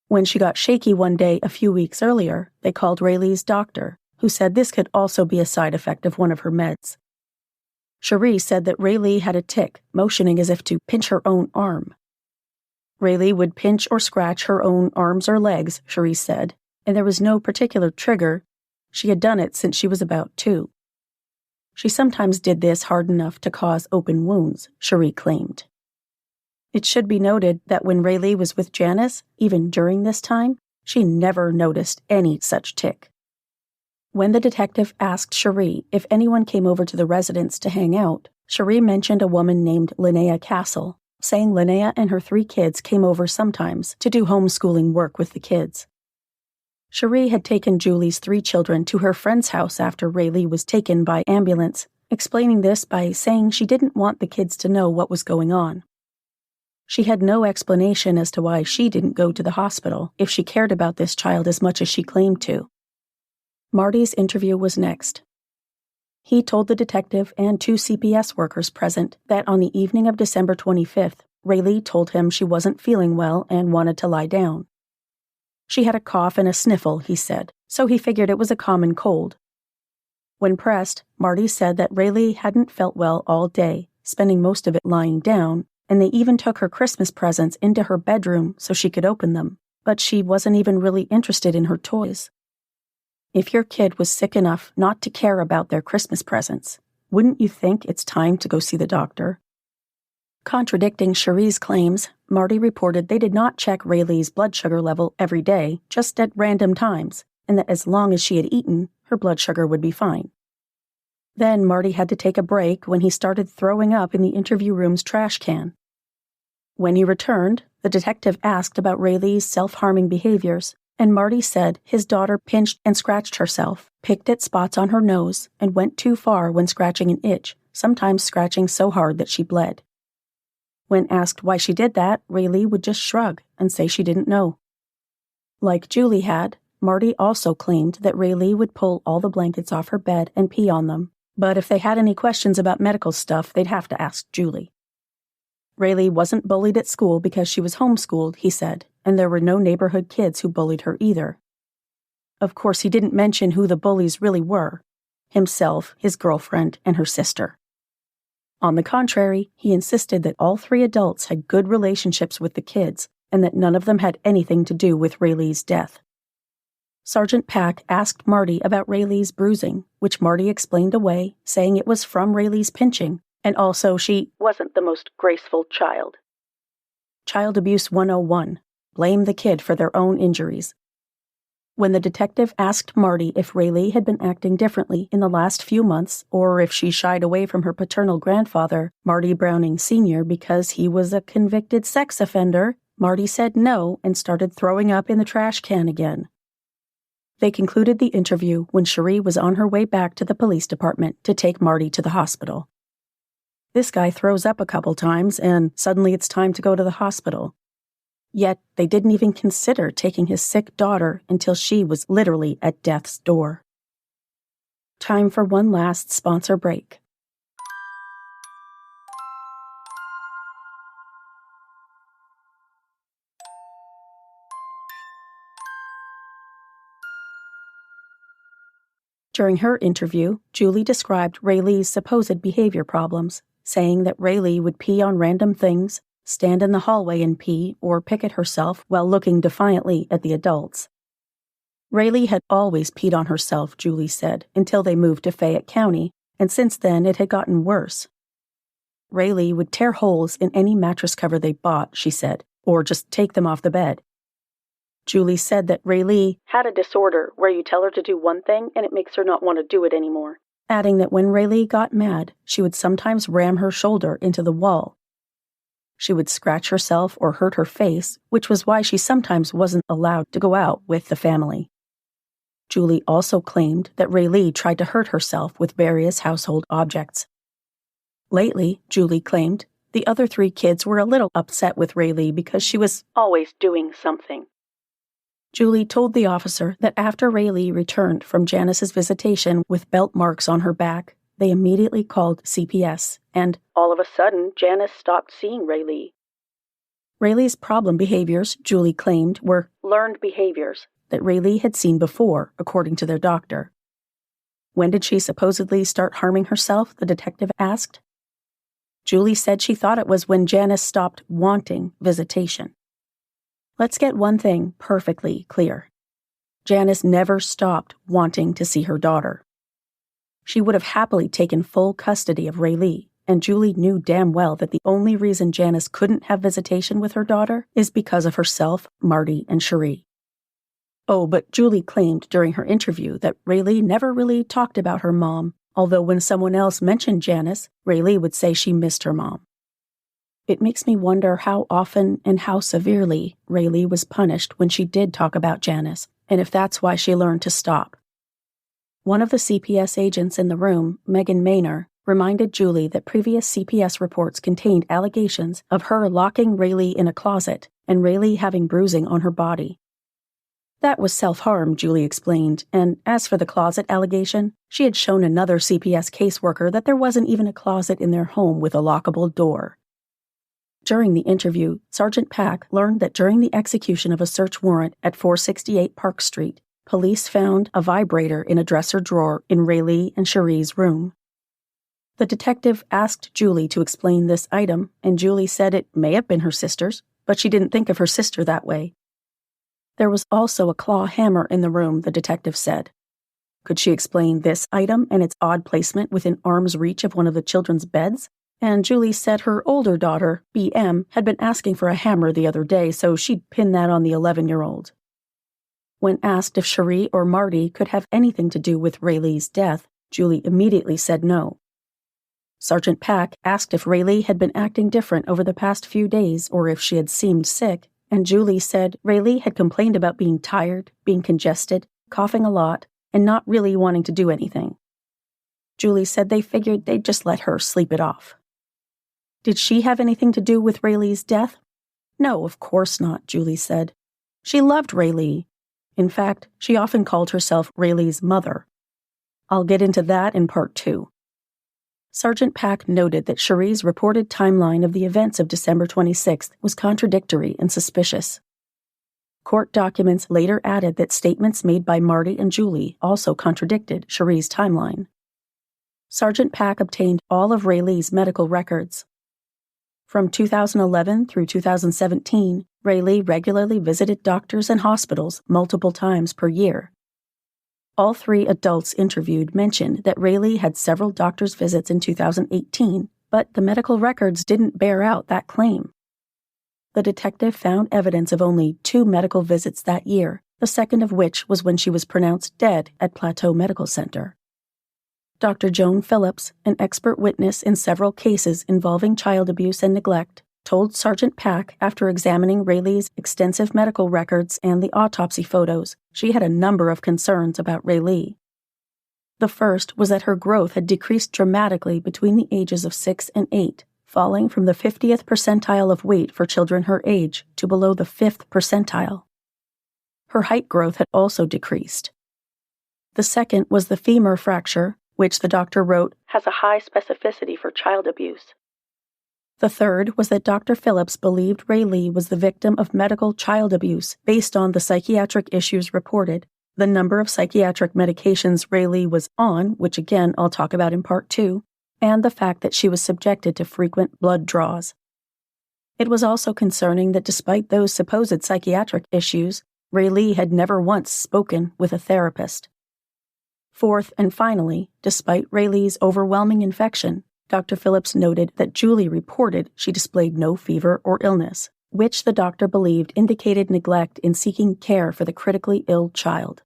When she got shaky one day a few weeks earlier, they called Raylee's doctor, who said this could also be a side effect of one of her meds. Cherie said that Raylee had a tic, motioning as if to pinch her own arm. Raylee would pinch or scratch her own arms or legs, Cherie said, and there was no particular trigger. She had done it since she was about 2. She sometimes did this hard enough to cause open wounds, Cherie claimed. It should be noted that when Raylee was with Janice, even during this time, she never noticed any such tic. When the detective asked Cherie if anyone came over to the residence to hang out, Cherie mentioned a woman named Linnea Castle, saying Linnea and her 3 kids came over sometimes to do homeschooling work with the kids. Cherie had taken Julie's 3 children to her friend's house after Raylee was taken by ambulance, explaining this by saying she didn't want the kids to know what was going on. She had no explanation as to why she didn't go to the hospital if she cared about this child as much as she claimed to. Marty's interview was next. He told the detective and 2 CPS workers present that on the evening of December 25th, Raylee told him she wasn't feeling well and wanted to lie down. She had a cough and a sniffle, he said, so he figured it was a common cold. When pressed, Marty said that Raylee hadn't felt well all day, spending most of it lying down, and they even took her Christmas presents into her bedroom so she could open them, but she wasn't even really interested in her toys. If your kid was sick enough not to care about their Christmas presents, wouldn't you think it's time to go see the doctor? Contradicting Cherie's claims, Marty reported they did not check Raylee's blood sugar level every day, just at random times, and that as long as she had eaten, her blood sugar would be fine. Then Marty had to take a break when he started throwing up in the interview room's trash can. When he returned, the detective asked about Raylee's self-harming behaviors, and Marty said his daughter pinched and scratched herself, picked at spots on her nose, and went too far when scratching an itch, sometimes scratching so hard that she bled. When asked why she did that, Raylee would just shrug and say she didn't know. Like Julie had, Marty also claimed that Raylee would pull all the blankets off her bed and pee on them, but if they had any questions about medical stuff, they'd have to ask Julie. Raylee wasn't bullied at school because she was homeschooled, he said, and there were no neighborhood kids who bullied her either. Of course, he didn't mention who the bullies really were: himself, his girlfriend, and her sister. On the contrary, he insisted that all three adults had good relationships with the kids and that none of them had anything to do with Raylee's death. Sergeant Pack asked Marty about Raylee's bruising, which Marty explained away, saying it was from Raylee's pinching, and also she wasn't the most graceful child. Child Abuse 101. Blame the kid for their own injuries. When the detective asked Marty if Raylee had been acting differently in the last few months, or if she shied away from her paternal grandfather, Marty Browning Jr., because he was a convicted sex offender, Marty said no and started throwing up in the trash can again. They concluded the interview when Cherie was on her way back to the police department to take Marty to the hospital. This guy throws up a couple times, and suddenly it's time to go to the hospital. Yet they didn't even consider taking his sick daughter until she was literally at death's door. Time for one last sponsor break. During her interview, Julie described Raylee's supposed behavior problems, saying that Raylee would pee on random things, stand in the hallway and pee, or pick at herself while looking defiantly at the adults. Raylee had always peed on herself, Julie said, until they moved to Fayette County, and since then it had gotten worse. Raylee would tear holes in any mattress cover they bought, she said, or just take them off the bed. Julie said that Raylee had a disorder where you tell her to do one thing and it makes her not want to do it anymore, adding that when Raylee got mad, she would sometimes ram her shoulder into the wall. She would scratch herself or hurt her face, which was why she sometimes wasn't allowed to go out with the family. Julie also claimed that Raylee tried to hurt herself with various household objects. Lately, Julie claimed, the other three kids were a little upset with Raylee because she was always doing something. Julie told the officer that after Raylee returned from Janice's visitation with belt marks on her back, they immediately called CPS, and all of a sudden, Janice stopped seeing Raylee. Raylee's problem behaviors, Julie claimed, were learned behaviors that Raylee had seen before, according to their doctor. When did she supposedly start harming herself, the detective asked. Julie said she thought it was when Janice stopped wanting visitation. Let's get one thing perfectly clear. Janice never stopped wanting to see her daughter. She would have happily taken full custody of Raylee, and Julie knew damn well that the only reason Janice couldn't have visitation with her daughter is because of herself, Marty, and Cherie. Oh, but Julie claimed during her interview that Raylee never really talked about her mom, although when someone else mentioned Janice, Raylee would say she missed her mom. It makes me wonder how often and how severely Raylee was punished when she did talk about Janice, and if that's why she learned to stop. One of the CPS agents in the room, Megan Maynor, reminded Julie that previous CPS reports contained allegations of her locking Raylee in a closet and Raylee having bruising on her body. That was self-harm, Julie explained, and as for the closet allegation, she had shown another CPS caseworker that there wasn't even a closet in their home with a lockable door. During the interview, Sergeant Pack learned that during the execution of a search warrant at 468 Park Street, police found a vibrator in a dresser drawer in Raylee and Cherie's room. The detective asked Julie to explain this item, and Julie said it may have been her sister's, but she didn't think of her sister that way. There was also a claw hammer in the room, the detective said. Could she explain this item and its odd placement within arm's reach of one of the children's beds? And Julie said her older daughter, BM, had been asking for a hammer the other day, so she'd pin that on the 11-year-old. When asked if Cherie or Marty could have anything to do with Raylee's death, Julie immediately said no. Sergeant Pack asked if Raylee had been acting different over the past few days or if she had seemed sick, and Julie said Raylee had complained about being tired, being congested, coughing a lot, and not really wanting to do anything. Julie said they figured they'd just let her sleep it off. Did she have anything to do with Raylee's death? No, of course not, Julie said. She loved Raylee. In fact, she often called herself Raylee's mother. I'll get into that in part 2. Sergeant Pack noted that Cherie's reported timeline of the events of December 26th was contradictory and suspicious. Court documents later added that statements made by Marty and Julie also contradicted Cherie's timeline. Sergeant Pack obtained all of Raylee's medical records. From 2011 through 2017, Raylee regularly visited doctors and hospitals multiple times per year. All 3 adults interviewed mentioned that Raylee had several doctor's visits in 2018, but the medical records didn't bear out that claim. The detective found evidence of only 2 medical visits that year, the second of which was when she was pronounced dead at Plateau Medical Center. Dr. Joan Phillips, an expert witness in several cases involving child abuse and neglect, told Sergeant Pack after examining Raylee's extensive medical records and the autopsy photos, she had a number of concerns about Raylee. The first was that her growth had decreased dramatically between the ages of 6 and 8, falling from the 50th percentile of weight for children her age to below the 5th percentile. Her height growth had also decreased. The second was the femur fracture, which the doctor wrote has a high specificity for child abuse. The third was that Dr. Phillips believed Raylee was the victim of medical child abuse based on the psychiatric issues reported, the number of psychiatric medications Raylee was on, which again I'll talk about in part 2, and the fact that she was subjected to frequent blood draws. It was also concerning that despite those supposed psychiatric issues, Raylee had never once spoken with a therapist. Fourth and finally, despite Raylee's overwhelming infection, Dr. Phillips noted that Julie reported she displayed no fever or illness, which the doctor believed indicated neglect in seeking care for the critically ill child.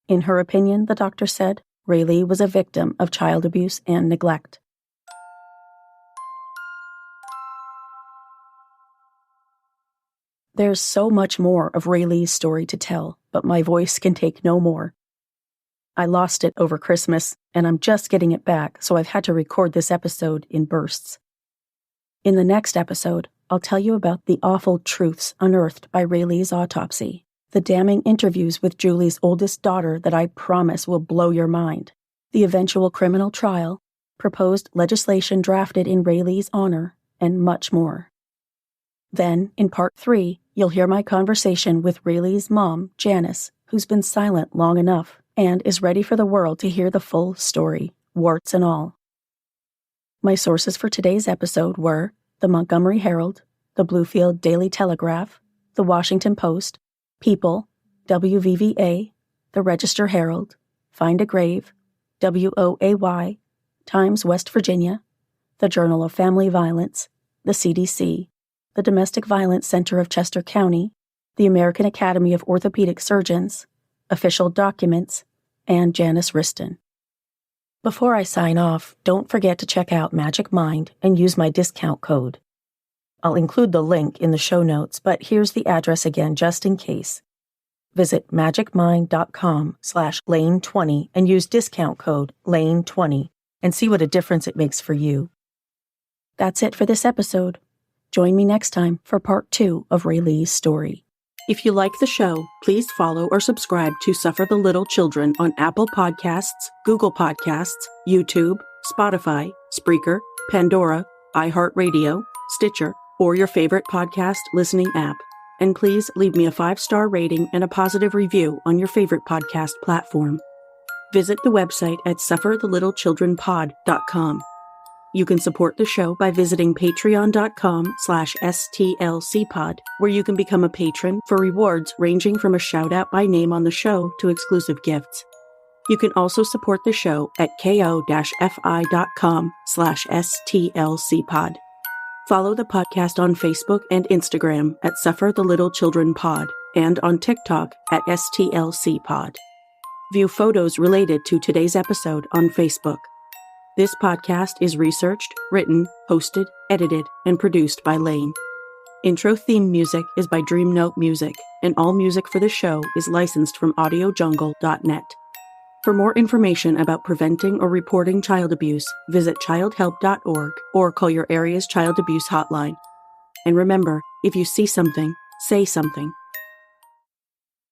In her opinion, the doctor said, Raylee was a victim of child abuse and neglect. There's so much more of Raylee's story to tell, but my voice can take no more. I lost it over Christmas, and I'm just getting it back, so I've had to record this episode in bursts. In the next episode, I'll tell you about the awful truths unearthed by Raylee's autopsy, the damning interviews with Julie's oldest daughter that I promise will blow your mind, the eventual criminal trial, proposed legislation drafted in Raylee's honor, and much more. Then, in part 3, you'll hear my conversation with Raylee's mom, Janice, who's been silent long enough and is ready for the world to hear the full story, warts and all. My sources for today's episode were the Montgomery Herald, the Bluefield Daily Telegraph, the Washington Post, People, WVVA, the Register Herald, Find a Grave, WOAY, Times West Virginia, the Journal of Family Violence, the CDC, the Domestic Violence Center of Chester County, the American Academy of Orthopedic Surgeons, Official Documents, and Janice Wriston. Before I sign off, don't forget to check out Magic Mind and use my discount code. I'll include the link in the show notes, but here's the address again just in case. Visit magicmind.com/Lane20 and use discount code Lane20 and see what a difference it makes for you. That's it for this episode. Join me next time for part 2 of Raylee's story. If you like the show, please follow or subscribe to Suffer the Little Children on Apple Podcasts, Google Podcasts, YouTube, Spotify, Spreaker, Pandora, iHeartRadio, Stitcher, or your favorite podcast listening app. And please leave me a 5-star rating and a positive review on your favorite podcast platform. Visit the website at sufferthelittlechildrenpod.com You can support the show by visiting patreon.com/stlcpod, where you can become a patron for rewards ranging from a shout-out by name on the show to exclusive gifts. You can also support the show at ko-fi.com/stlcpod. Follow the podcast on Facebook and Instagram at Suffer the Little Children Pod and on TikTok at STLCpod. View photos related to today's episode on Facebook. This podcast is researched, written, hosted, edited, and produced by Lane. Intro theme music is by Dream Note Music, and all music for the show is licensed from audiojungle.net. For more information about preventing or reporting child abuse, visit childhelp.org or call your area's child abuse hotline. And remember, if you see something, say something.